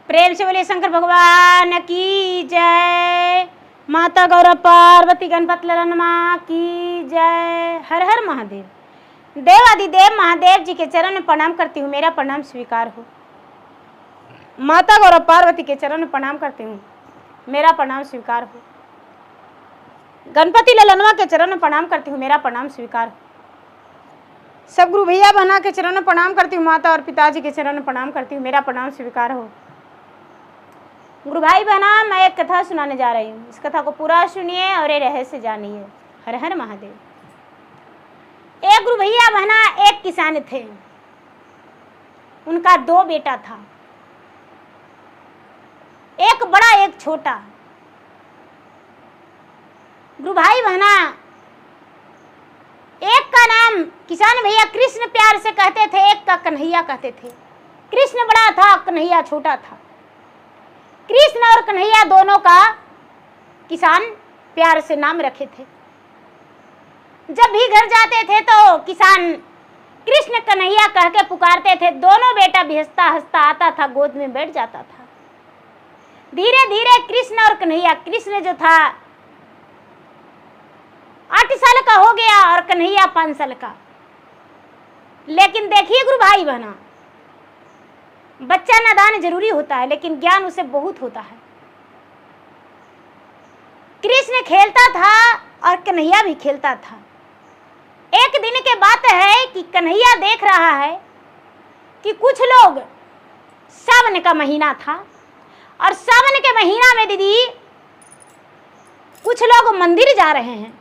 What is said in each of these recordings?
प्रेम से बोले शंकर भगवान की जय। माता गौरव पार्वती गणपति ललन की जय। हर हर महादेव। देवादिदेव महादेव जी के चरण में प्रणाम करती हूँ, मेरा प्रणाम स्वीकार हो। माता गौरव पार्वती के चरण में प्रणाम करती हूँ, मेरा प्रणाम स्वीकार हो। गणपति ललनवा के चरण में प्रणाम करती हूँ, मेरा प्रणाम स्वीकार हो। सब गुरु भैया बहना के चरण में प्रणाम करती हूँ, माता और पिताजी के चरण में प्रणाम करती हूँ, मेरा प्रणाम स्वीकार हो। गुरु भाई बहना, मैं एक कथा सुनाने जा रही हूँ, इस कथा को पूरा सुनिए और ये रहस्य जानिए। हर हर महादेव। एक गुरु भैया बहना एक किसान थे, उनका 2 बेटा था, एक बड़ा एक छोटा। गुरु भाई बहना, एक का नाम किसान भैया कृष्ण प्यार से कहते थे, एक का कन्हैया कहते थे। कृष्ण बड़ा था, कन्हैया छोटा था। कृष्ण और कन्हैया दोनों का किसान प्यार से नाम रखे थे। जब भी घर जाते थे तो किसान कृष्ण कन्हैया कह के पुकारते थे। दोनों बेटा भी हंसता हंसता आता था, गोद में बैठ जाता था। धीरे धीरे कृष्ण और कन्हैया, कृष्ण जो था 8 साल का हो गया और कन्हैया 5 साल का। लेकिन देखिए गुरु भाई बहना, बच्चा नादान जरूरी होता है, लेकिन ज्ञान उसे बहुत होता है। कृष्ण खेलता था और कन्हैया भी खेलता था। एक दिन के बात है कि कन्हैया देख रहा है कि कुछ लोग, सावन का महीना था और सावन के महीना में दीदी कुछ लोग मंदिर जा रहे हैं।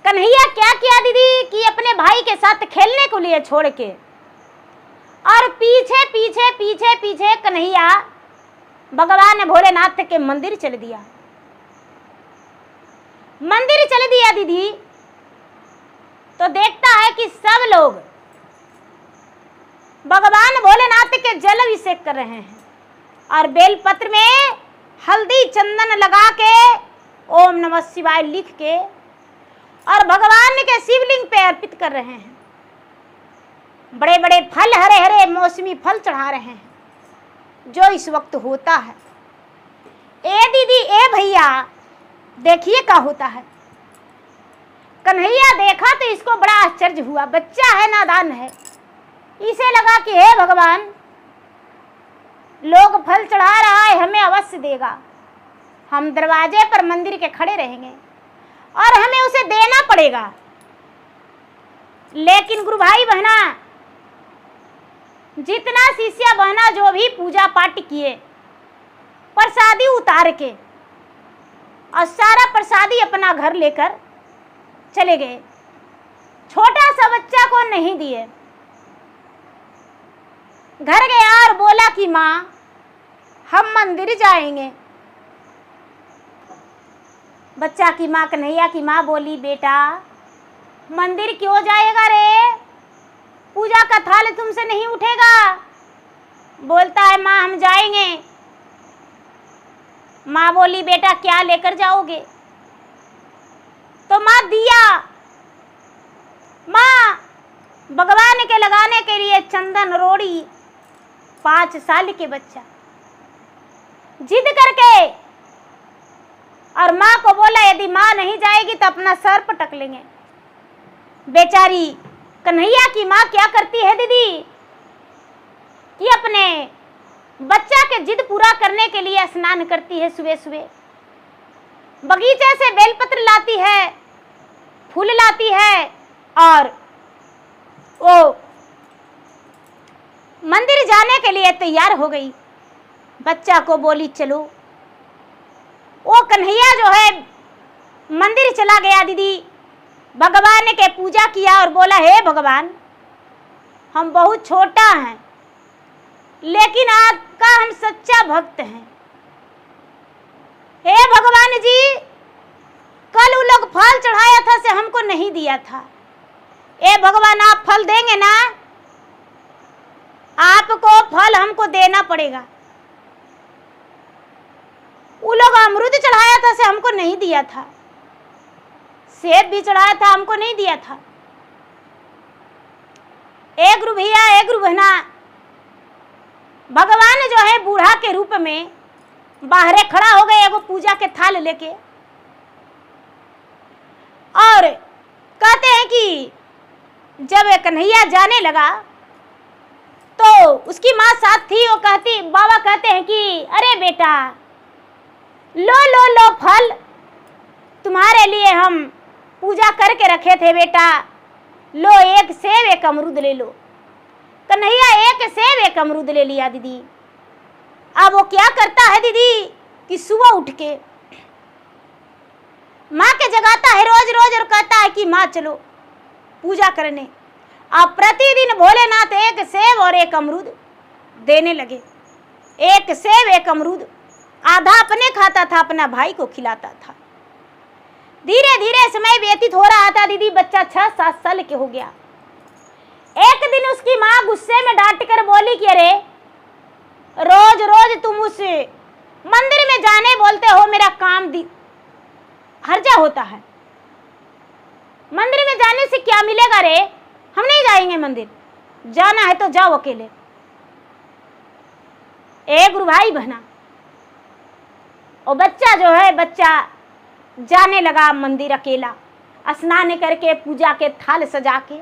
कन्हैया क्या किया दीदी कि अपने भाई के साथ खेलने को लिए छोड़ के और पीछे पीछे पीछे पीछे कन्हैया भगवान भोलेनाथ के मंदिर चल दिया। मंदिर चल दिया दीदी, तो देखता है कि सब लोग भगवान भोलेनाथ के जल अभिषेक कर रहे हैं और बेलपत्र में हल्दी चंदन लगा के ओम नमः शिवाय लिख के और भगवान के शिवलिंग पे अर्पित कर रहे हैं। बड़े बड़े फल, हरे हरे मौसमी फल चढ़ा रहे हैं, जो इस वक्त होता है। ए दीदी, ए भैया, देखिए क्या होता है। कन्हैया देखा तो इसको बड़ा आश्चर्य हुआ। बच्चा है, नादान है, इसे लगा कि हे भगवान, लोग फल चढ़ा रहा है, हमें अवश्य देगा। हम दरवाजे पर मंदिर के खड़े रहेंगे और हमें उसे देना पड़ेगा। लेकिन गुरु भाई बहना, जितना शिष्य बहना जो भी पूजा पाठ किए, प्रसादी उतार के और सारा प्रसादी अपना घर लेकर चले गए। छोटा सा बच्चा को नहीं दिए। घर गया और बोला कि माँ, हम मंदिर जाएंगे। बच्चा की माँ, कन्हैया की माँ बोली, बेटा मंदिर क्यों जाएगा रे? पूजा का थाल तुमसे नहीं उठेगा। बोलता है माँ हम जाएंगे। माँ बोली, बेटा क्या लेकर जाओगे? तो माँ दिया। माँ भगवान के लगाने के लिए चंदन रोड़ी। 5 साल के बच्चा जिद करके, और माँ को बोला यदि माँ नहीं जाएगी तो अपना सर पटक लेंगे। बेचारी कन्हैया की माँ क्या करती है दीदी कि अपने बच्चा के जिद पूरा करने के लिए स्नान करती है। सुबह सुबह बगीचे से बेलपत्र लाती है, फूल लाती है और वो मंदिर जाने के लिए तैयार हो गई। बच्चा को बोली चलो। वो कन्हैया जो है मंदिर चला गया दीदी, भगवान के पूजा किया और बोला, हे भगवान, हम बहुत छोटा हैं लेकिन आपका हम सच्चा भक्त हैं। हे भगवान जी, कल वो लोग फल चढ़ाया था से हमको नहीं दिया था। ए भगवान, आप फल देंगे ना? आपको फल हमको देना पड़ेगा। वो लोग अमरूद चढ़ाया था से हमको नहीं दिया था, सेब भी चढ़ाया था, हमको नहीं दिया था। ए गुरु भैया, ए गुरु बहना, भगवान जो है बूढ़ा के रूप में बाहरे खड़ा हो गए एगो पूजा के थाल लेके, और कहते हैं कि जब कन्हैया जाने लगा तो उसकी माँ साथ थी। वो कहती, बाबा कहते हैं कि अरे बेटा लो लो लो फल, तुम्हारे लिए हम पूजा करके रखे थे बेटा, लो एक सेब एक अमरूद ले लो। कन्हैया एक सेब एक अमरूद ले लिया दीदी। अब वो क्या करता है दीदी कि सुबह उठ के माँ के जगाता है रोज रोज और कहता है कि माँ चलो पूजा करने। अब प्रतिदिन भोलेनाथ एक सेब और एक अमरूद देने लगे। एक सेब एक अमरूद, आधा अपने खाता था, अपना भाई को खिलाता था। धीरे धीरे समय व्यतीत हो रहा था दीदी। बच्चा 6-7 साल के हो गया। एक दिन उसकी माँ गुस्से में डांट कर बोली कि अरे रोज रोज तुम उस मंदिर में जाने बोलते हो, मेरा काम हर्जा होता है। मंदिर में जाने से क्या मिलेगा रे, हम नहीं जाएंगे मंदिर, जाना है तो जाओ अकेले। गुरु भाई बहना, और बच्चा जो है बच्चा जाने लगा मंदिर अकेला, स्नान करके पूजा के थाल सजा के,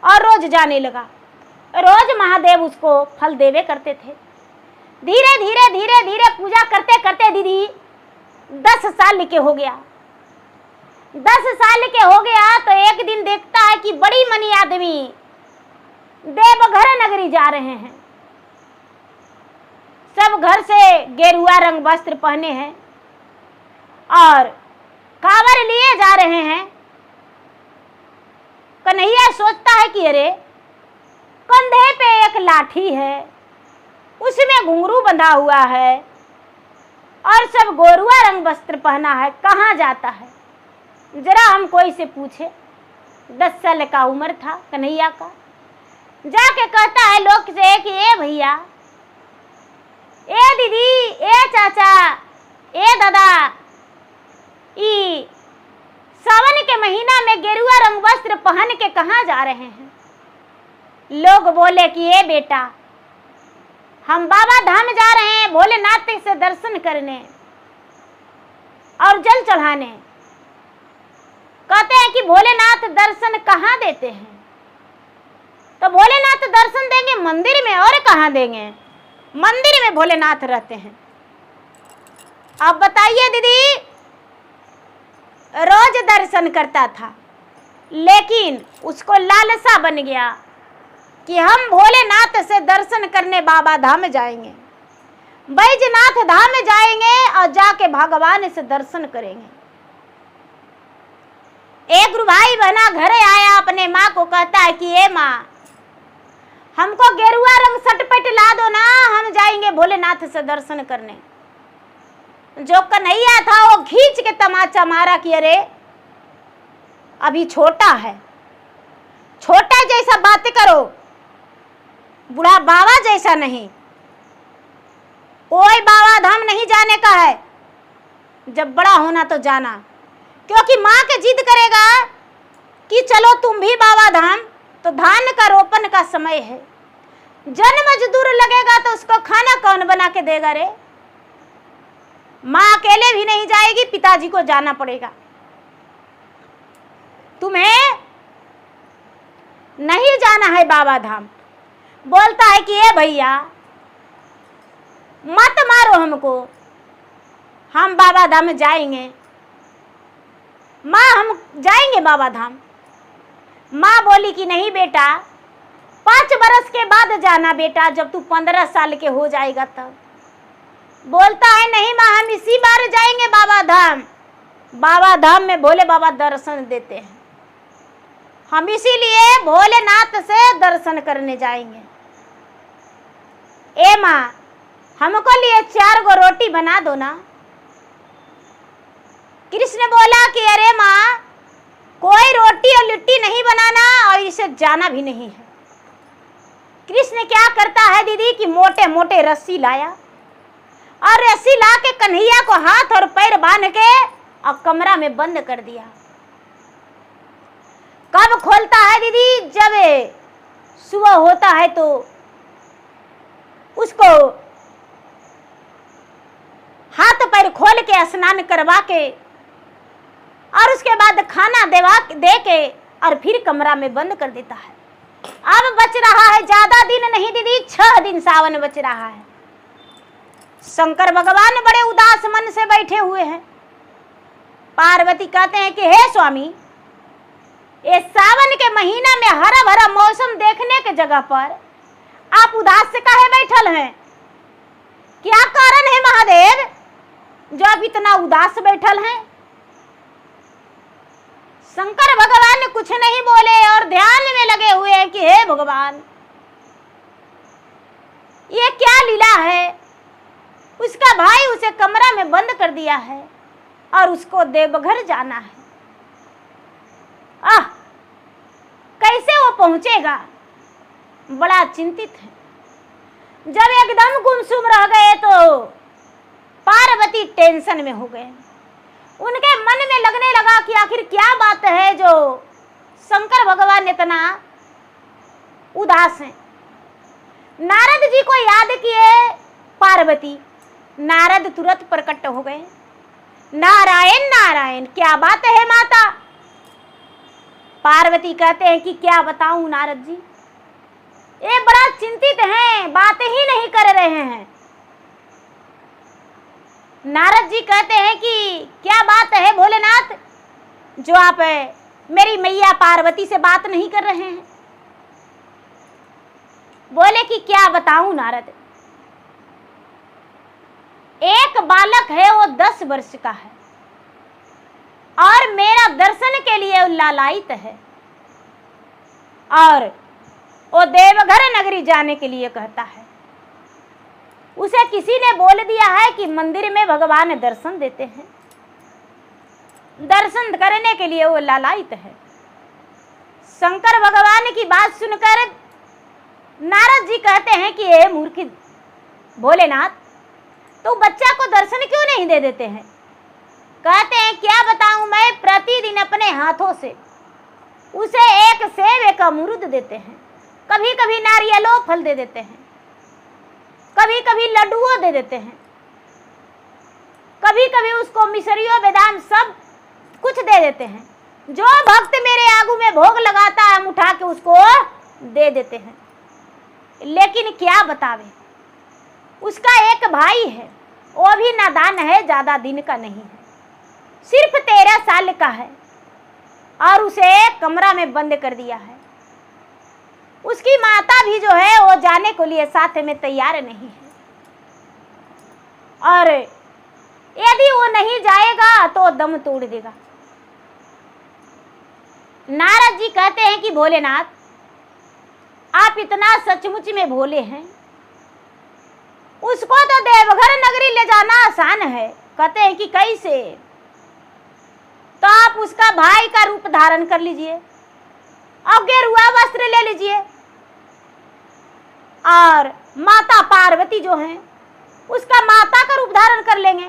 और रोज जाने लगा। रोज महादेव उसको फल देवे करते थे। धीरे धीरे धीरे धीरे पूजा करते करते दीदी 10 साल के हो गया। 10 साल के हो गया तो एक दिन देखता है कि बड़ी मनी आदमी देवघर नगरी जा रहे हैं। सब घर से गेरुआ रंग वस्त्र पहने हैं और कांवर लिए जा रहे हैं। कन्हैया सोचता है कि अरे कंधे पे एक लाठी है, उसमें घुंघरू बंधा हुआ है और सब गेरुआ रंग वस्त्र पहना है, कहाँ जाता है? जरा हम कोई से पूछे। 10 साल का उम्र था कन्हैया का। जाके कहता है लोग से कि ए भैया, ए दीदी, ए चाचा, ए दादा, ई सावन के महीना में गेरुआ रंग वस्त्र पहन के कहाँ जा रहे हैं? लोग बोले कि ए बेटा, हम बाबा धाम जा रहे हैं भोलेनाथ से दर्शन करने और जल चढ़ाने। कहते हैं कि भोलेनाथ दर्शन कहाँ देते हैं? तो भोलेनाथ दर्शन देंगे मंदिर में, और कहाँ देंगे? मंदिर में भोलेनाथ रहते हैं। आप बताइए दीदी, रोज दर्शन करता था, लेकिन उसको लालसा बन गया कि हम भोलेनाथ से दर्शन करने बाबा धाम जाएंगे, बैजनाथ धाम जाएंगे और जाके भगवान से दर्शन करेंगे। एक गुरु भाई बहना घर आया, अपने माँ को कहता है कि ए माँ, हमको गेरुआ रंग सटपट ला दो ना, हम जाएंगे भोलेनाथ से दर्शन करने। जो कन्हैया था वो खींच के तमाचा मारा कि अरे अभी छोटा है, छोटा जैसा बात करो, बूढ़ा बाबा जैसा नहीं। कोई बाबा धाम नहीं जाने का है, जब बड़ा होना तो जाना। क्योंकि माँ के जिद करेगा कि चलो तुम भी बाबा धाम, तो धान का रोपण का समय है, जन मजदूर लगेगा तो उसको खाना कौन बना के देगा रे? माँ अकेले भी नहीं जाएगी, पिताजी को जाना पड़ेगा। तुम्हें नहीं जाना है बाबा धाम। बोलता है कि ए भैया, मत मारो हमको, हम बाबा धाम जाएंगे। माँ हम जाएंगे बाबा धाम। माँ बोली कि नहीं बेटा, 5 बरस के बाद जाना बेटा, जब तू 15 साल के हो जाएगा तब। बोलता है नहीं माँ, हम इसी बार जाएंगे बाबा धाम। बाबा धाम में भोले बाबा दर्शन देते हैं, हम इसीलिए भोलेनाथ से दर्शन करने जाएंगे। ए माँ, हमको लिए 4 गो रोटी बना दो ना। कृष्ण बोला कि अरे माँ, कोई रोटी और लिट्टी नहीं बनाना और इसे जाना भी नहीं है। कृष्ण क्या करता है दीदी कि मोटे मोटे रस्सी लाया और रस्सी ला के कन्हैया को हाथ और पैर बांध के और कमरा में बंद कर दिया। कब खोलता है दीदी? जब सुबह होता है तो उसको हाथ पैर खोल के स्नान करवा के और उसके बाद खाना दे के और फिर कमरा में बंद कर देता है। अब बच रहा है ज्यादा दिन नहीं दीदी, 6 दिन सावन बच रहा है। शंकर भगवान बड़े उदास मन से बैठे हुए हैं। पार्वती कहते हैं कि हे स्वामी, ये सावन के महीना में हरा भरा मौसम देखने के जगह पर आप उदास से काहे बैठल हैं? क्या कारण है महादेव जो आप इतना उदास बैठल हैं? शंकर भगवान कुछ नहीं बोले और ध्यान में लगे हुए हैं कि हे भगवान, ये क्या लीला है? उसका भाई उसे कमरा में बंद कर दिया है और उसको देवघर जाना है। कैसे वो पहुंचेगा? बड़ा चिंतित है। जब एकदम गुमसुम रह गए तो पार्वती टेंशन में हो गए। उनके मन में लगने लगा कि आखिर क्या बात है जो शंकर भगवान इतना उदास हैं। नारद जी को याद किए पार्वती। नारद तुरंत प्रकट हो गए। नारायण नारायण, क्या बात है माता? पार्वती कहते हैं कि क्या बताऊं नारद जी, ये बड़ा चिंतित हैं, बातें ही नहीं कर रहे हैं। नारद जी कहते हैं कि क्या बात है भोलेनाथ जो आप मेरी मैया पार्वती से बात नहीं कर रहे हैं? बोले कि क्या बताऊं नारद, एक बालक है, वो 10 वर्ष का है और मेरा दर्शन के लिए लालायित है और वो देवघर नगरी जाने के लिए कहता है। उसे किसी ने बोल दिया है कि मंदिर में भगवान दर्शन देते हैं, दर्शन करने के लिए वो लालायित है। शंकर भगवान की बात सुनकर नारद जी कहते हैं कि हे मूर्ख भोलेनाथ, तो बच्चा को दर्शन क्यों नहीं दे देते हैं? कहते हैं क्या बताऊं मैं, प्रतिदिन अपने हाथों से उसे एक सेब एक अमरूद देते हैं, कभी कभी नारियलों फल दे देते हैं, कभी कभी लड्डुओं दे देते हैं, कभी कभी उसको मिश्रियों बादाम सब कुछ दे देते हैं। जो भक्त मेरे आगू में भोग लगाता है हम उठा के उसको दे देते हैं। लेकिन क्या बतावे, उसका एक भाई है, वो भी नादान है, ज्यादा दिन का नहीं है, सिर्फ 13 साल का है और उसे कमरा में बंद कर दिया है। उसकी माता भी जो है वो जाने को लिए साथ में तैयार नहीं है और यदि वो नहीं जाएगा तो दम तोड़ देगा। नारद जी कहते हैं कि भोलेनाथ, आप इतना सचमुच में भोले हैं, उसको तो देवघर नगरी ले जाना आसान है। कहते हैं कि कैसे? तो आप उसका भाई का रूप धारण कर लीजिए और गेरुआ वस्त्र ले लीजिए और माता पार्वती जो हैं उसका माता का रूप धारण कर लेंगे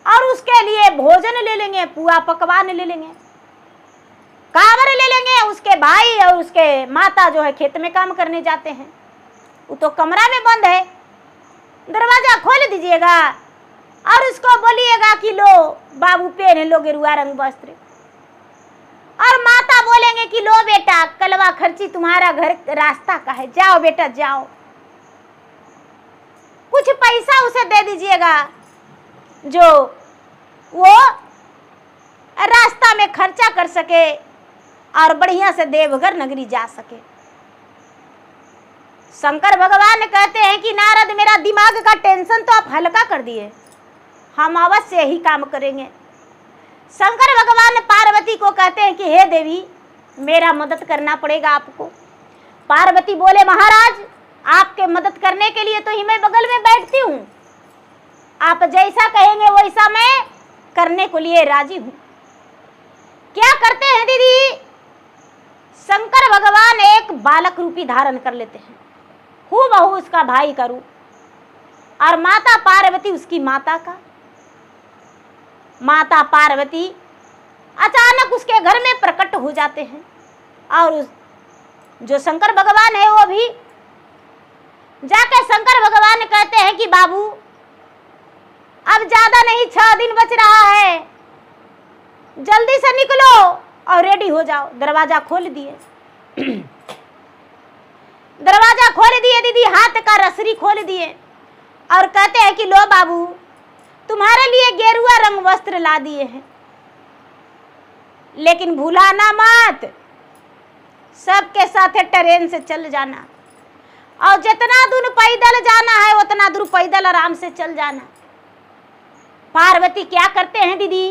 और उसके लिए भोजन ले लेंगे, पुआ पकवान ले लेंगे, कांवर ले लेंगे। उसके भाई और उसके माता जो है खेत में काम करने जाते हैं, वो तो कमरा में बंद है, दरवाजा खोल दीजिएगा और उसको बोलिएगा कि लो बाबू पहन लो गेरुआ रंग वस्त्र, और माता बोलेंगे कि लो बेटा कलवा खर्ची तुम्हारा घर रास्ता का है, जाओ बेटा जाओ। कुछ पैसा उसे दे दीजिएगा जो वो रास्ता में खर्चा कर सके और बढ़िया से देवघर नगरी जा सके। शंकर भगवान कहते हैं कि नारद, मेरा दिमाग का टेंशन तो आप हल्का कर दिए, हम अवश्य ही काम करेंगे। शंकर भगवान पार्वती को कहते हैं कि हे देवी, मेरा मदद करना पड़ेगा आपको। पार्वती बोले, महाराज आपके मदद करने के लिए तो ही मैं बगल में बैठती हूँ, आप जैसा कहेंगे वैसा मैं करने को लिए राजी हूँ। क्या करते हैं दीदी? शंकर भगवान एक बालक रूपी धारण कर लेते हैं, हूबहू उसका भाई का रूप, और माता पार्वती उसकी माता का। माता पार्वती अचानक उसके घर में प्रकट हो जाते हैं और जो शंकर भगवान है वो भी जाके शंकर भगवान कहते हैं कि बाबू अब ज्यादा नहीं, 6 दिन बच रहा है, जल्दी से निकलो और रेडी हो जाओ। दरवाजा खोल दिए दरवाजा खोल दिए दीदी, हाथ का रसरी खोल दिए और कहते हैं कि लो बाबू तुम्हारे लिए गेरुआ रंग वस्त्र ला दिए हैं, लेकिन भूलाना मत सबके साथ ट्रेन से चल जाना, और जितना दूर पैदल जाना है उतना दूर पैदल आराम से चल जाना। पार्वती क्या करते हैं दीदी,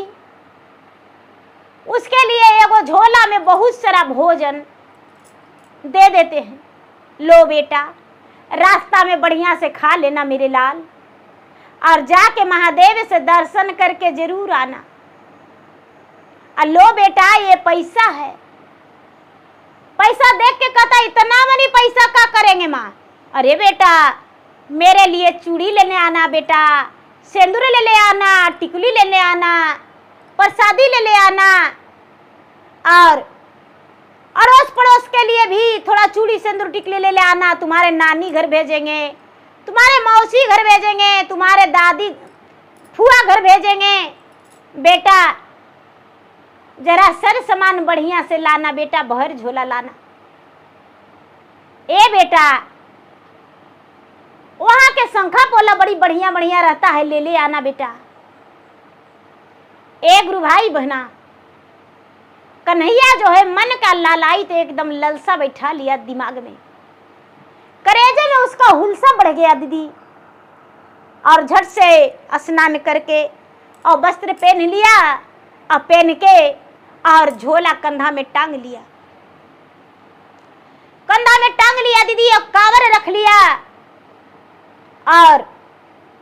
उसके लिए एगो झोला में बहुत सारा भोजन दे देते हैं। लो बेटा रास्ता में बढ़िया से खा लेना मेरे लाल, और जाके महादेव से दर्शन करके जरूर आना। लो बेटा ये पैसा है। पैसा देख के कहता इतना मनी पैसा क्या करेंगे माँ? अरे बेटा मेरे लिए चूड़ी लेने आना बेटा, सिंदूर ले आना, टिकुली ले आना, प्रसादी ले आना, और अड़ोस पड़ोस के लिए भी थोड़ा चूड़ी सिंदूर टिकुली ले आना। तुम्हारे नानी घर भेजेंगे, तुम्हारे मौसी घर भेजेंगे, तुम्हारे दादी फुआ घर भेजेंगे। बेटा जरा सर सामान बढ़िया से लाना बेटा, भर झोला लाना। ए बेटा वहां के शंखा पोला बड़ी बढ़िया बढ़िया रहता है, ले आना बेटा। एक गुरु भाई बहना कन्हैया जो है मन का लालाई तो एकदम ललसा बैठा लिया दिमाग में, करेजे में उसका हुलसा बढ़ गया दीदी, और झट से स्नान करके और वस्त्र पहन लिया, और पहन के और झोला कंधा में टांग लिया, कंधा में टांग लिया दीदी, और कावर रख लिया और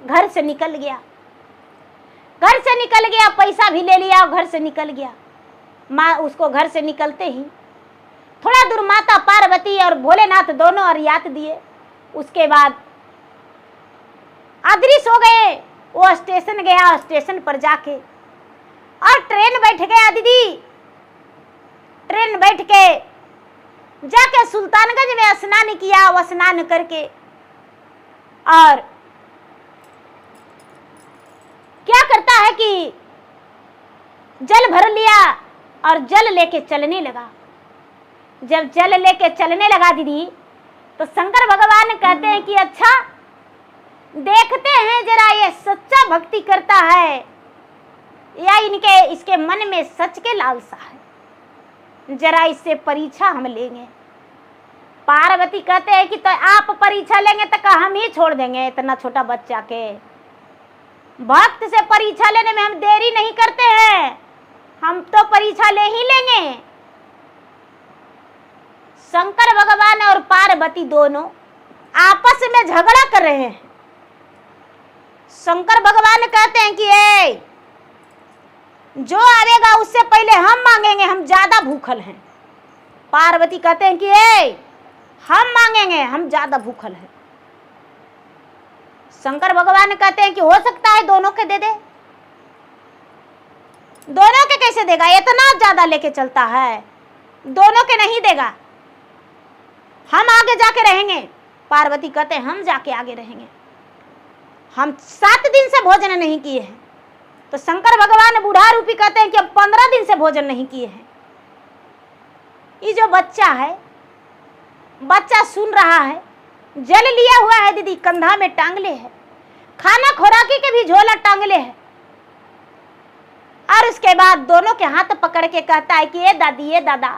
घर से निकल गया। घर से निकल गया, पैसा भी ले लिया और घर से निकल गया। माँ उसको घर से निकलते ही थोड़ा दूर माता पार्वती और भोलेनाथ दोनों अरियात दिए। उसके बाद अदृश्य हो गए। वो स्टेशन गया, स्टेशन पर जाके और ट्रेन बैठ गया दीदी। ट्रेन बैठ के जाके सुल्तानगंज में स्नान किया। वो स्नान करके और क्या करता है कि जल भर लिया और जल लेके चलने लगा। जब जल लेके चलने लगा दीदी, तो शंकर भगवान कहते हैं कि अच्छा देखते हैं जरा ये सच्चा भक्ति करता है या इसके मन में सच के लालसा है, जरा इससे परीक्षा हम लेंगे। पार्वती कहते हैं कि तो आप परीक्षा लेंगे तो हम ही छोड़ देंगे इतना छोटा बच्चा के। भक्त से परीक्षा लेने में हम देरी नहीं करते हैं, हम तो परीक्षा ले ही लेंगे। शंकर भगवान और पार्वती दोनों आपस में झगड़ा कर रहे हैं। शंकर भगवान कहते हैं कि जो आवेगा उससे पहले हम मांगेंगे, हम ज्यादा भूखल हैं। पार्वती कहते हैं कि हम मांगेंगे, हम ज्यादा भूखल हैं। शंकर भगवान कहते हैं कि हो सकता है दोनों के दे दे। दोनों के कैसे देगा, इतना ज्यादा लेके चलता है, दोनों के नहीं देगा, हम आगे जाके रहेंगे। पार्वती कहते हैं हम जाके आगे रहेंगे, हम 7 दिन से भोजन नहीं किए हैं। तो शंकर भगवान बूढ़ा रूपी कहते हैं कि अब 15 दिन से भोजन नहीं किए हैं। ये जो बच्चा है, बच्चा सुन रहा है, जल लिया हुआ है दीदी, कंधा में टांगले है, खाना खोराकी के भी झोला टांगले है। और उसके बाद दोनों के हाथ पकड़ के कहता है कि ये दादी, ये दादा,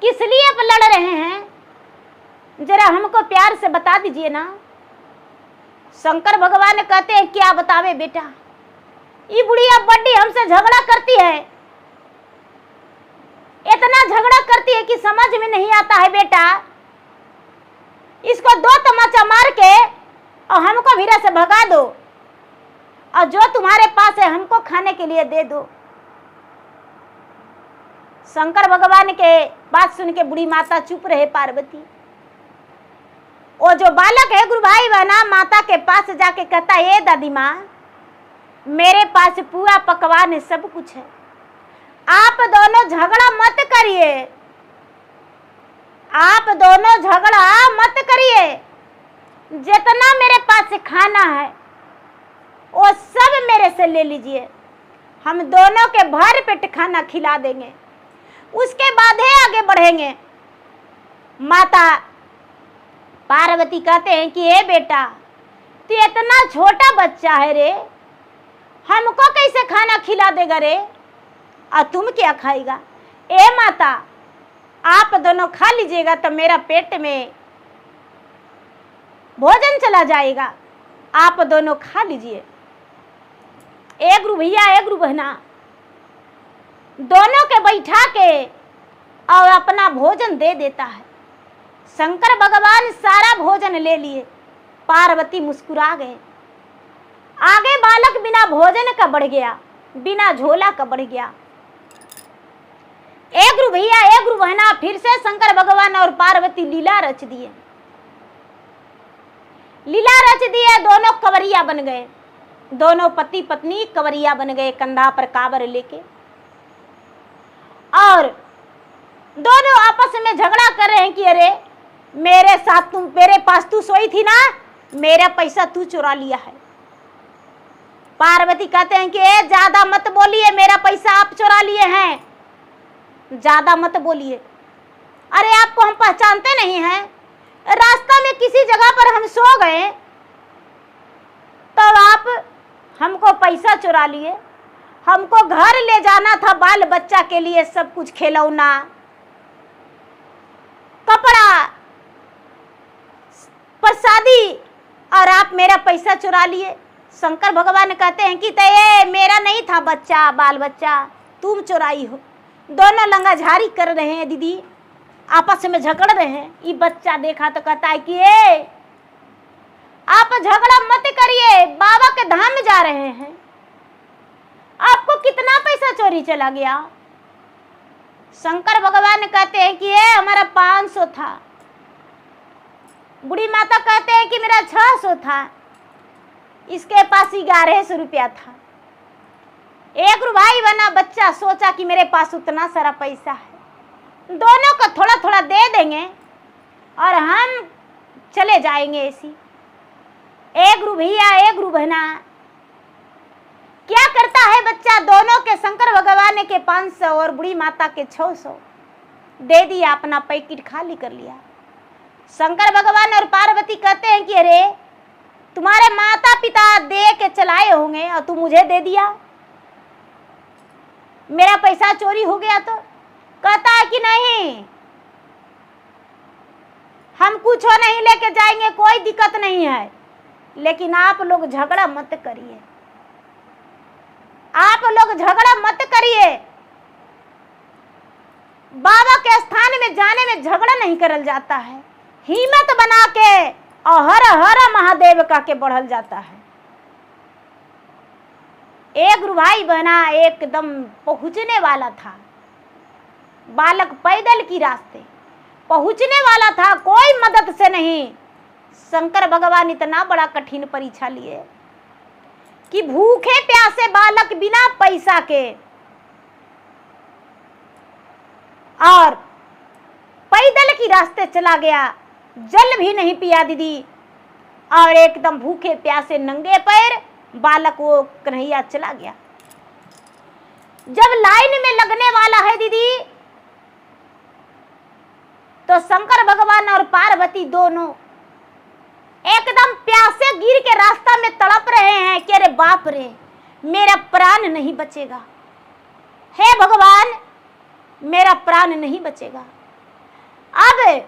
किस लिए आप लड़ रहे हैं, जरा हमको प्यार से बता दीजिए ना। शंकर भगवान कहते हैं क्या बतावे बेटा, ये बुढ़िया बड्डी हमसे झगड़ा करती है, इतना झगड़ा करती है कि समझ में नहीं आता है बेटा। इसको 2 तमाचा मार के और हमको भीरा से भगा दो, और जो तुम्हारे पास है हमको खाने के लिए दे दो। शंकर भगवान के बात सुन के बूढ़ी माता चुप रहे। पार्वती वो जो बालक है गुरु भाई बहना, माता के पास जाके कहता है दादी माँ, मेरे पास पूरा पकवान सब कुछ है, आप दोनों झगड़ा मत करिए, आप दोनों झगड़ा मत करिए। जितना मेरे पास से खाना है वो सब मेरे से ले लीजिए, हम दोनों के भर पेट खाना खिला देंगे, उसके बाद ही आगे बढ़ेंगे। माता पार्वती कहते हैं कि ए बेटा, तू इतना छोटा बच्चा है रे, हमको कैसे खाना खिला देगा रे, और तुम क्या खाएगा? ए माता, आप दोनों खा लीजिएगा तो मेरा पेट में भोजन चला जाएगा, आप दोनों खा लीजिए। एक गुरु भैया एक गुरु बहना दोनों के बैठा के और अपना भोजन दे देता है। शंकर भगवान सारा भोजन ले लिए, पार्वती मुस्कुरा गए। आगे बालक बिना भोजन का बढ़ गया, बिना झोला का बढ़ गया। एक गुरु भैया एक गुरु बहना फिर से शंकर भगवान और पार्वती लीला रच दिए, लीला रच दिए। दोनों कंवरिया बन गए, दोनों पति पत्नी कंवरिया बन गए, कंधा पर काबर लेके, और दोनों आपस में झगड़ा कर रहे हैं कि अरे मेरे साथ तुम, मेरे पास तू सोई थी ना, मेरा पैसा तू चुरा लिया है। पार्वती कहते हैं कि ज्यादा मत बोलिए, मेरा पैसा आप चुरा लिए हैं, ज्यादा मत बोलिए। अरे आपको हम पहचानते नहीं हैं, रास्ता में किसी जगह पर हम सो गए तो आप हमको पैसा चुरा लिए, हमको घर ले जाना था बाल बच्चा के लिए, सब कुछ खिलौना कपड़ा प्रसादी, और आप मेरा पैसा चुरा लिए। शंकर भगवान कहते हैं कि ये मेरा नहीं था बच्चा, बाल बच्चा, तुम चुराई हो। दोनों लंगाझारी कर रहे हैं दीदी, आपस में झगड़ रहे हैं। ये बच्चा देखा तो कहता है कि आप झगड़ा मत करिए, बाबा के धाम में जा रहे हैं, आपको कितना पैसा चोरी चला गया? शंकर भगवान कहते हैं कि हमारा 500 था। बूढ़ी माता कहते हैं कि मेरा 600 था, इसके पास 1100 रुपया था। एक भाई बना बच्चा सोचा कि मेरे पास उतना सारा पैसा है, दोनों को थोड़ा थोड़ा दे देंगे और हम चले जाएंगे ऐसी। एक गुरु भैया एक गुरु बहना क्या करता है बच्चा, दोनों के शंकर भगवान के 500 और बुढ़ी माता के 600 दे दिया, अपना पैकेट खाली कर लिया। शंकर भगवान और पार्वती कहते हैं कि अरे तुम्हारे माता पिता दे के चलाए होंगे और तू मुझे दे दिया, मेरा पैसा चोरी हो गया। तो कहता है कि नहीं, हम कुछ नहीं लेके जाएंगे, कोई दिक्कत नहीं है, लेकिन आप लोग झगड़ा मत करिए, आप लोग झगड़ा मत करिए। बाबा के स्थान में जाने में झगड़ा नहीं करल जाता है, हिम्मत बना के और हर हर महादेव का के बढ़ल जाता है। एक गुरु भाई बहना एकदम पहुंचने वाला था, बालक पैदल की रास्ते पहुंचने वाला था, कोई मदद से नहीं। शंकर भगवान इतना बड़ा कठिन परीक्षा लिए कि भूखे प्यासे बालक बिना पैसा के और पैदल की रास्ते चला गया, जल भी नहीं पिया दीदी, और एकदम भूखे प्यासे नंगे पैर बालक वो कन्हैया चला गया। जब लाइन में लगने वाला है दीदी, तो शंकर भगवान और पार्वती दोनों एकदम प्यासे गिर के रास्ता में तड़प रहे हैं कि अरे बाप रे, मेरा प्राण नहीं बचेगा, हे भगवान मेरा प्राण नहीं बचेगा, अब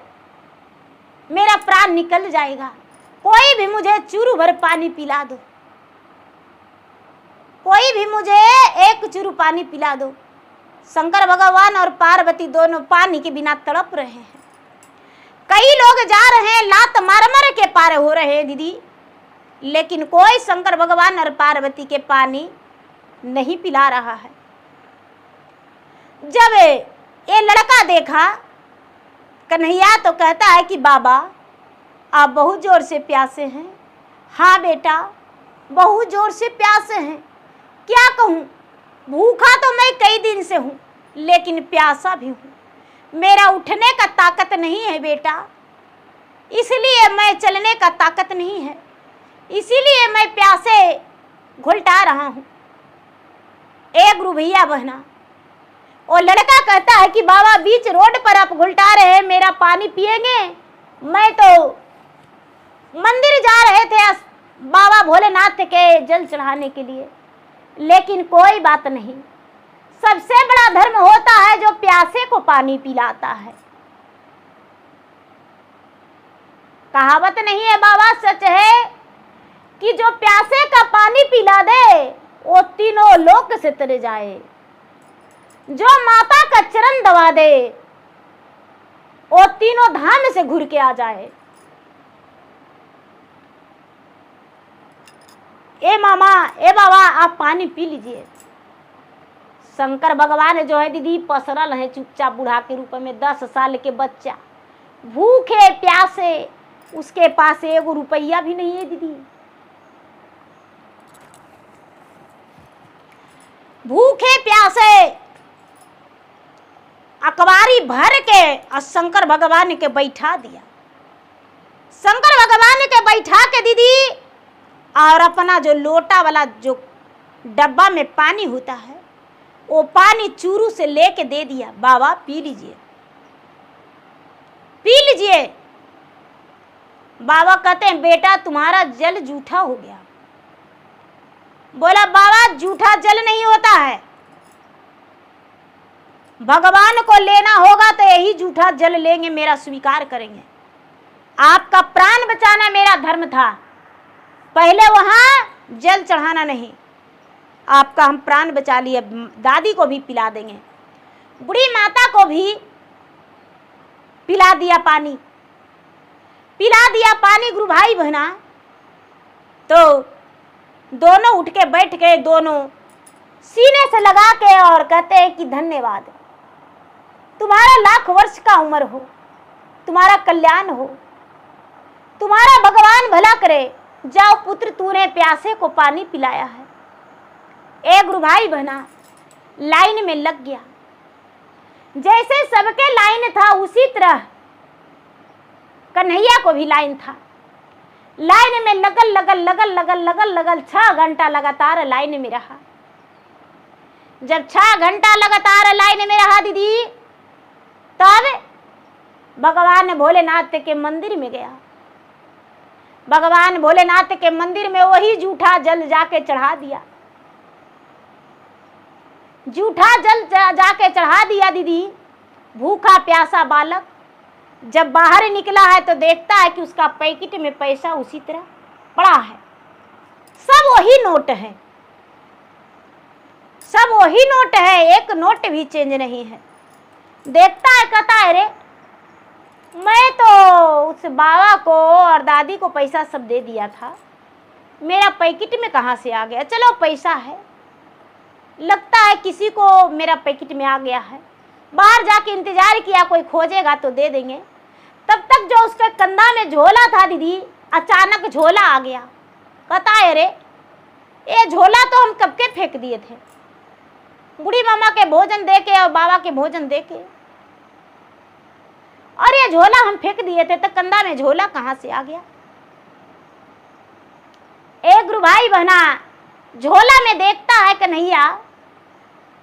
मेरा प्राण निकल जाएगा, कोई भी मुझे चूरू भर पानी पिला दो, कोई भी मुझे एक चूरू पानी पिला दो। शंकर भगवान और पार्वती दोनों पानी के बिना तड़प रहे हैं। कई लोग जा रहे हैं, लात मार मार के पार हो रहे हैं दीदी, लेकिन कोई शंकर भगवान और पार्वती के पानी नहीं पिला रहा है। जब ये लड़का देखा कन्हैया तो कहता है कि बाबा आप बहुत जोर से प्यासे हैं। हाँ बेटा बहुत जोर से प्यासे हैं, क्या कहूँ, भूखा तो मैं कई दिन से हूँ लेकिन प्यासा भी हूँ, मेरा उठने का ताकत नहीं है बेटा, इसलिए मैं चलने का ताकत नहीं है, इसीलिए मैं प्यासे घुलटा रहा हूँ। एक गुरु भैया बहना, वो लड़का कहता है कि बाबा बीच रोड पर आप घुलटा रहे हैं, मेरा पानी पिएंगे? मैं तो मंदिर जा रहे थे बाबा भोलेनाथ के जल चढ़ाने के लिए, लेकिन कोई बात नहीं। सबसे बड़ा धर्म होता है जो प्यासे को पानी पिलाता है। कहावत नहीं है बाबा, सच है कि जो प्यासे का पानी पिला दे वो तीनों लोक से तर जाए। जो माता का चरण दबा दे वो तीनों धाम से घूर के आ जाए। ए मामा, ए बाबा, आप पानी पी लीजिए। शंकर भगवान जो है दीदी पसरल है चुपचाप बूढ़ा के रूप में। 10 साल के बच्चा भूखे प्यासे, उसके पास 1 रुपया भी नहीं है दीदी। भूखे प्यासे अकबारी भर के और शंकर भगवान के बैठा दिया। शंकर भगवान के बैठा के दीदी और अपना जो लोटा वाला जो डब्बा में पानी होता है वो पानी चूरू से लेके दे दिया। बाबा पी लीजिए, पी लीजिए। बाबा कहते हैं बेटा तुम्हारा जल जूठा हो गया। बोला बाबा जूठा जल नहीं होता है, भगवान को लेना होगा तो यही जूठा जल लेंगे, मेरा स्वीकार करेंगे। आपका प्राण बचाना मेरा धर्म था, पहले वहां जल चढ़ाना नहीं। आपका हम प्राण बचा लिए, दादी को भी पिला देंगे, बूढ़ी माता को भी पिला दिया पानी, पिला दिया पानी। गुरु भाई बहना, तो दोनों उठ के बैठ गए, दोनों सीने से लगा के और कहते हैं कि धन्यवाद, तुम्हारा लाख वर्ष का उम्र हो, तुम्हारा कल्याण हो, तुम्हारा भगवान भला करे। जाओ पुत्र, तूने प्यासे को पानी पिलाया है। एक गुरु भाई बहना लाइन में लग गया। जैसे सबके लाइन था उसी तरह कन्हैया को भी लाइन था। लाइन में लगल 6 घंटा लगातार लाइन में रहा। जब 6 घंटा लगातार लाइन में रहा दीदी, तब भगवान भोलेनाथ के मंदिर में गया। भगवान भोलेनाथ के मंदिर में वही जूठा जल जाके चढ़ा दिया। जूठा जल जाके चढ़ा दिया दीदी। भूखा प्यासा बालक जब बाहर निकला है तो देखता है कि उसका पैकेट में पैसा उसी तरह पड़ा है, सब वही नोट है, सब वही नोट है, एक नोट भी चेंज नहीं है। देखता है, कहता है रे मैं तो उस बाबा को और दादी को पैसा सब दे दिया था, मेरा पैकेट में कहाँ से आ गया? चलो पैसा है, लगता है किसी को मेरा पैकेट में आ गया है। बाहर जाके इंतजार किया, कोई खोजेगा तो दे देंगे। तब तक जो उसके कंधा में झोला था दीदी, अचानक झोला आ गया। कहता है रे ये झोला तो हम कब के फेंक दिए थे, बूढ़ी मामा के भोजन दे के और बाबा के भोजन दे के, और ये झोला हम फेंक दिए थे, तो कंधा में झोला कहाँ से आ गया? एक गुरु भाई बहना झोला में देखता है कन्हैया,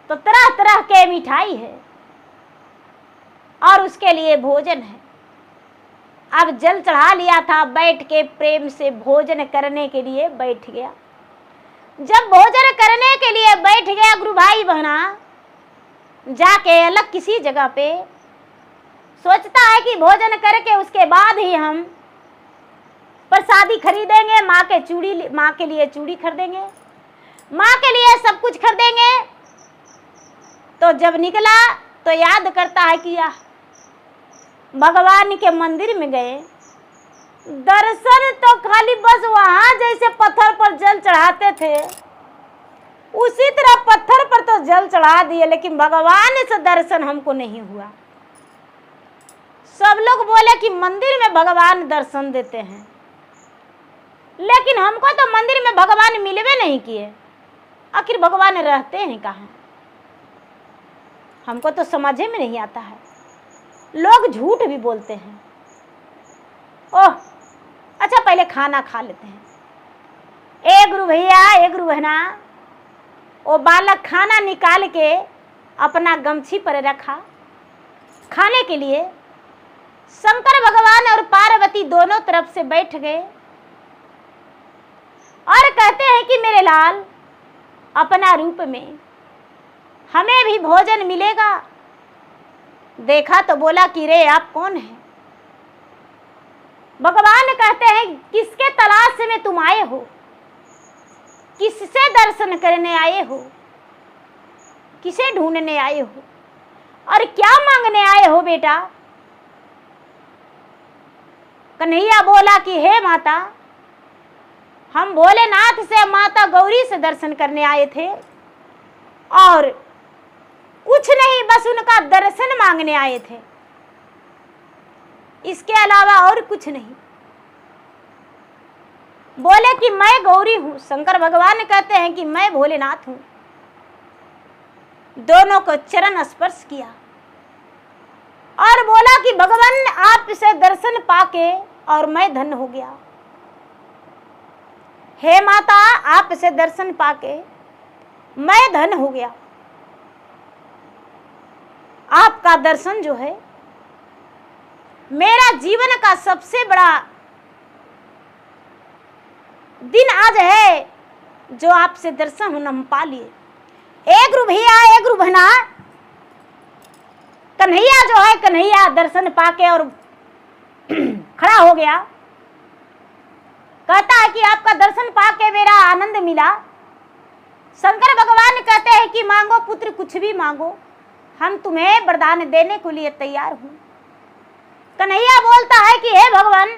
तो तरह तरह के मिठाई है और उसके लिए भोजन है। अब जल चढ़ा लिया था, बैठ के प्रेम से भोजन करने के लिए बैठ गया। जब भोजन करने के लिए बैठ गया गुरु भाई बहना, जाके अलग किसी जगह पे सोचता है कि भोजन करके उसके बाद ही हम प्रसादी खरीदेंगे, माँ के लिए चूड़ी खरीदेंगे, माँ के लिए सब कुछ खरीदेंगे। तो जब निकला तो याद करता है कि भगवान के मंदिर में गए, दर्शन तो खाली बस वहां जैसे पत्थर पर जल चढ़ाते थे उसी तरह पत्थर पर तो जल चढ़ा दिए, लेकिन भगवान से दर्शन हमको नहीं हुआ। सब लोग बोले कि मंदिर में भगवान दर्शन देते हैं, लेकिन हमको तो मंदिर में भगवान मिलवे नहीं किए। आखिर भगवान रहते हैं कहाँ? हमको तो समझ में नहीं आता है। लोग झूठ भी बोलते हैं, ओह अच्छा पहले खाना खा लेते हैं। ए गुरु भैया, ए गुरु बहना, वो बालक खाना निकाल के अपना गमछी पर रखा खाने के लिए। शंकर भगवान और पार्वती दोनों तरफ से बैठ गए और कहते हैं कि मेरे लाल, अपना रूप में हमें भी भोजन मिलेगा। देखा तो बोला कि रे आप कौन हैं? भगवान कहते हैं किसके तलाश में तुम आए हो, किससे दर्शन करने आए हो, किसे ढूंढने आए हो और क्या मांगने आए हो बेटा? कन्हैया बोला कि हे माता, हम भोलेनाथ से माता गौरी से दर्शन करने आए थे और कुछ नहीं, बस उनका दर्शन मांगने आए थे, इसके अलावा और कुछ नहीं। बोले कि मैं गौरी हूं। शंकर भगवान कहते हैं कि मैं भोलेनाथ हूं। दोनों को चरण स्पर्श किया और बोला कि भगवान आप से दर्शन पाके और मैं धन्य हो गया। हे माता, आप से दर्शन पाके मैं धन्य हो गया। आपका दर्शन जो है मेरा जीवन का सबसे बड़ा दिन आज है, जो आपसे दर्शन होना हम पा लिए। ए गुरु भैया, ए गुरु बहना, कन्हैया जो है, कन्हैया दर्शन पाके और खड़ा हो गया। कहता है कि आपका दर्शन पाके मेरा आनंद मिला। शंकर भगवान कहते हैं कि मांगो पुत्र, कुछ भी मांगो, हम तुम्हें वरदान देने के लिए तैयार हूं। कन्हैया बोलता है कि हे भगवान,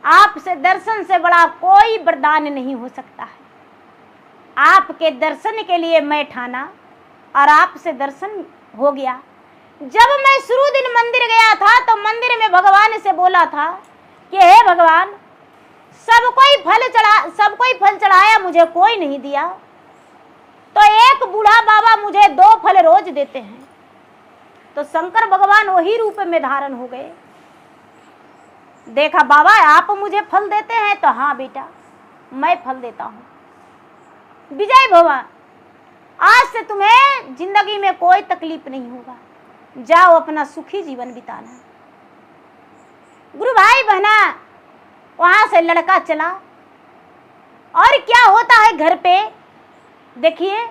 आपसे दर्शन से बड़ा कोई वरदान नहीं हो सकता है। आपके दर्शन के लिए मैं ठाना और आपसे दर्शन हो गया। जब मैं शुरू दिन मंदिर गया था तो मंदिर में भगवान से बोला था कि हे भगवान, सब कोई फल चढ़ाया, मुझे कोई नहीं दिया। तो एक बूढ़ा बाबा मुझे 2 फल रोज देते हैं। तो शंकर भगवान वही रूप में धारण हो गए। देखा बाबा आप मुझे फल देते हैं, तो हाँ बेटा मैं फल देता हूं। विजय भवा, आज से तुम्हें जिंदगी में कोई तकलीफ नहीं होगा, जाओ अपना सुखी जीवन बिताना। गुरु भाई बहना, वहां से लड़का चला और क्या होता है घर पे देखिए,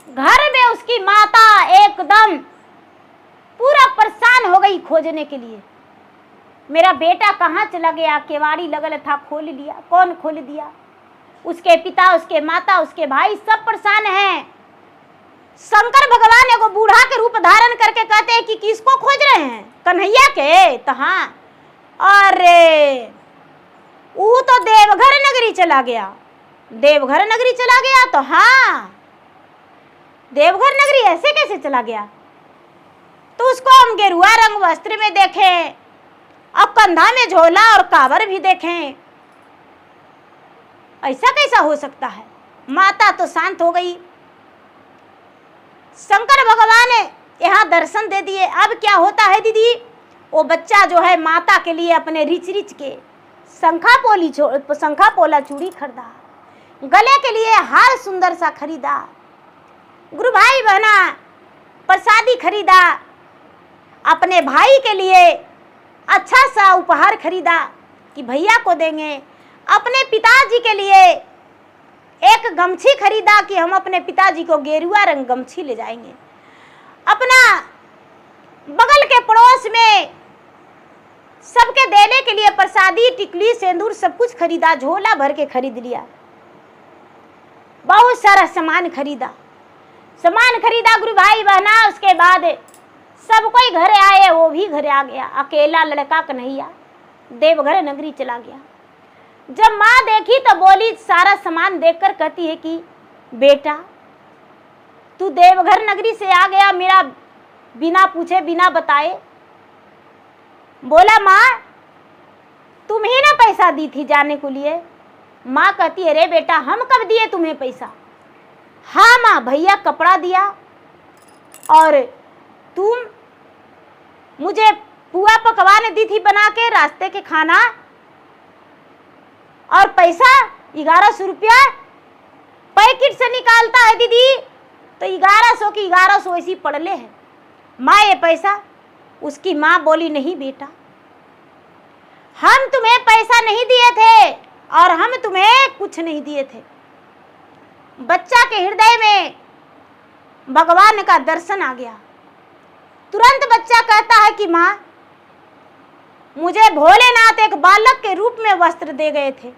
घर में उसकी माता एकदम पूरा परेशान हो गई खोजने के लिए। मेरा बेटा कहाँ चला गया? केवाड़ी लगल था, खोल लिया। कौन खोल दिया? उसके पिता, उसके माता, उसके भाई सब परेशान हैं। शंकर भगवान एगो बूढ़ा के रूप धारण करके कहते हैं कि किसको खोज रहे हैं? कन्हैया के? तो हाँ, अरे वो तो देवघर नगरी चला गया। देवघर नगरी चला गया? तो हाँ, देवघर नगरी ऐसे कैसे चला गया? तो उसको हम गेरुआ रंग वस्त्र में देखें और कंधा में झोला और कावर भी देखें, ऐसा कैसा हो सकता है? माता तो शांत हो गई। शंकर भगवान ने यहाँ दर्शन दे दिए। अब क्या होता है दीदी, वो बच्चा जो है माता के लिए अपने रिच रिच के शंखा पोला चूड़ी खरीदा, गले के लिए हार सुंदर सा खरीदा, गुरु भाई बहना प्रसादी खरीदा, अपने भाई के लिए अच्छा सा उपहार खरीदा कि भैया को देंगे, अपने पिताजी के लिए एक गमछी खरीदा कि हम अपने पिताजी को गेरुआ रंग गमछी ले जाएंगे। अपना बगल के पड़ोस में सबके देने के लिए प्रसादी, टिकली, सिंदूर सब कुछ खरीदा, झोला भर के खरीद लिया, बहुत सारा सामान खरीदा गुरु भाई बहना। उसके बाद सब कोई घर आए, वो भी घर आ गया। अकेला लड़का कन्हैया देवघर नगरी चला गया। जब माँ देखी तो बोली, सारा सामान देखकर कहती है कि बेटा तू देवघर नगरी से आ गया मेरा बिना पूछे बिना बताए। बोला माँ तुम ही ना पैसा दी थी जाने को लिए। माँ कहती है अरे बेटा हम कब दिए तुम्हें पैसा? हाँ माँ, भैया कपड़ा दिया और तुम मुझे पुआ पकवान दी थी बना के रास्ते के खाना, और पैसा 1100 रुपया पैकेट से निकालता है दीदी, तो 1100 की 1100 ऐसी पड़ले है। माँ ये पैसा, उसकी माँ बोली नहीं बेटा, हम तुम्हें पैसा नहीं दिए थे और हम तुम्हें कुछ नहीं दिए थे। बच्चा के हृदय में भगवान का दर्शन आ गया। तुरंत बच्चा कहता है कि माँ, मुझे भोलेनाथ एक बालक के रूप में वस्त्र दे गए थे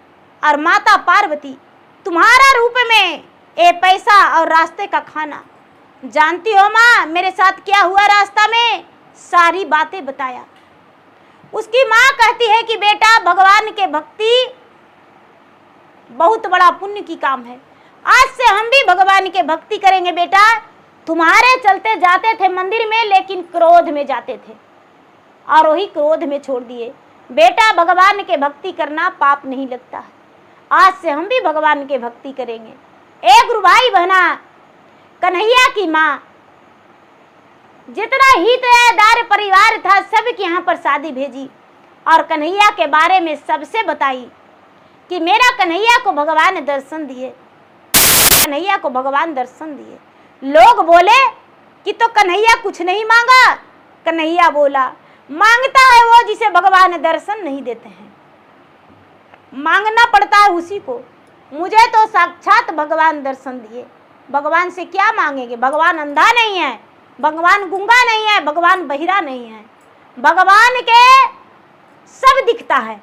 और माता पार्वती तुम्हारा रूप में ये पैसा और रास्ते का खाना। जानती हो माँ मेरे साथ क्या हुआ रास्ता में? सारी बातें बताया। उसकी माँ कहती है कि बेटा, भगवान के भक्ति बहुत बड़ा पुण्य की काम है। आज से हम भी भगवान के भक्ति करेंगे बेटा। तुम्हारे चलते जाते थे मंदिर में, लेकिन क्रोध में जाते थे और वही क्रोध में छोड़ दिए। बेटा, भगवान के भक्ति करना पाप नहीं लगता है। आज से हम भी भगवान के भक्ति करेंगे। एक गुरु भाई बहना, कन्हैया की माँ जितना हितदार परिवार था सबके यहाँ पर शादी भेजी और कन्हैया के बारे में सबसे बताई कि मेरा कन्हैया को भगवान दर्शन दिए, कन्हैया को भगवान दर्शन दिए। लोग बोले कि तो कन्हैया कुछ नहीं मांगा। कन्हैया बोला, मांगता है वो जिसे भगवान दर्शन नहीं देते हैं, मांगना पड़ता है उसी को। मुझे तो साक्षात भगवान दर्शन दिए, भगवान से क्या मांगेंगे? भगवान अंधा नहीं है, भगवान गूंगा नहीं है, भगवान बहिरा नहीं है। भगवान के सब दिखता है,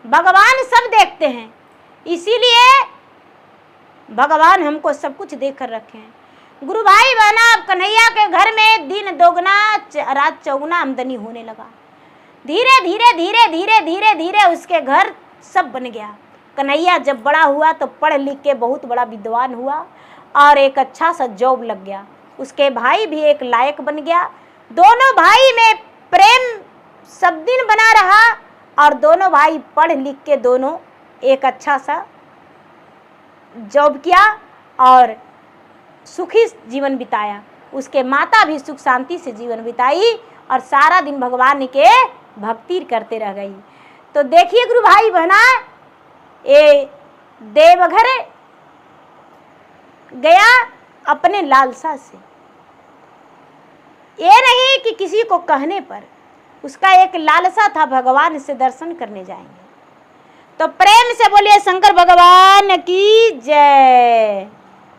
भगवान सब देखते हैं, इसीलिए भगवान हमको सब कुछ देख कर रखे हैं। गुरु भाई बहना, अब कन्हैया के घर में दिन दोगुना रात चौगुना आमदनी होने लगा। धीरे धीरे धीरे धीरे धीरे धीरे उसके घर सब बन गया। कन्हैया जब बड़ा हुआ तो पढ़ लिख के बहुत बड़ा विद्वान हुआ और एक अच्छा सा जॉब लग गया। उसके भाई भी एक लायक बन गया। दोनों भाई में प्रेम सब दिन बना रहा और दोनों भाई पढ़ लिख के दोनों एक अच्छा सा जॉब किया और सुखी जीवन बिताया। उसके माता भी सुख शांति से जीवन बिताई और सारा दिन भगवान के भक्ति करते रह गई। तो देखिए गुरु भाई बहना, ये देवघर गया अपने लालसा से, ये नहीं कि किसी को कहने पर, उसका एक लालसा था भगवान से दर्शन करने जाएंगे। तो प्रेम से बोलिए शंकर भगवान की जय।